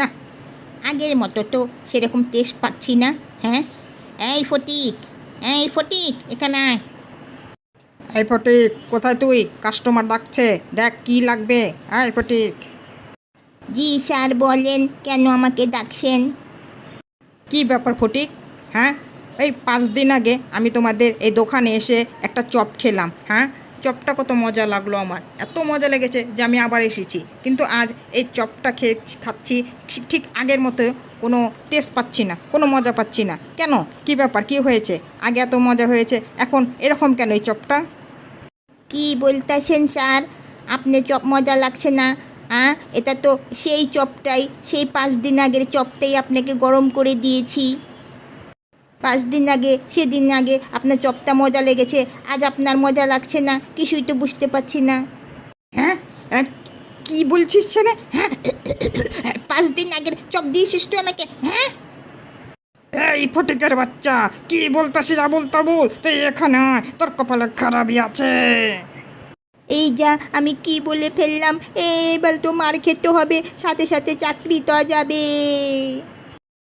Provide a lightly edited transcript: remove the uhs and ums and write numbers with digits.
না, আগের মতো তো সেরকম টেস্ট পাচ্ছি না। হ্যাঁ, এই ফটিক, এই ফটিক, এখানে আয়। এই ফটিক, কোথায় তুই? কাস্টমার ডাকছে, দেখ কি লাগবে। এই ফটিক। জি স্যার, বলেন কেন আমাকে ডাকছেন? কি ব্যাপার ফটিক? হ্যাঁ, এই 5 দিন আগে আমি তোমাদের এই দোকানে এসে একটা চপ খেলাম। হ্যাঁ, চপটা কত মজা লাগলো আমার, এত মজা লেগেছে যে আমি আবার এসেছি। কিন্তু আজ এই চপটা খাচ্ছি, ঠিক আগের মতো কোনো টেস্ট পাচ্ছি না, কোনো মজা পাচ্ছি না। কেন, কি ব্যাপার, কি হয়েছে? আগে এত মজা হয়েছে, এখন এরকম কেন এই চপটা? কি বলতেছেন স্যার? আপনি চপ মজা লাগছে না? এটা তো সেই চপটাই, সেই 5 দিন আগের চপটাই আপনাকে গরম করে দিয়েছি। 5 দিন আগে, সেদিন আগে আপনার চপটা মজা লেগেছে, আজ আপনার মজা লাগছে না, কিছুই তো বুঝতে পারছি না। হ্যাঁ, কি বলছিস ছেলে? হ্যাঁ, 5 দিন আগের চপ দিয়েছিস তুই আমাকে? হ্যাঁ, এই ফটিকের বাচ্চা, কি বলতাছিস আবুল তাবুল? তুই এখানে আয়, তোর কপালে খারাপই আছে। এই যা আমি কি বলে ফেললাম, এবার তো মার খেতে হবে, সাথে সাথে চাকরি তো যাবে।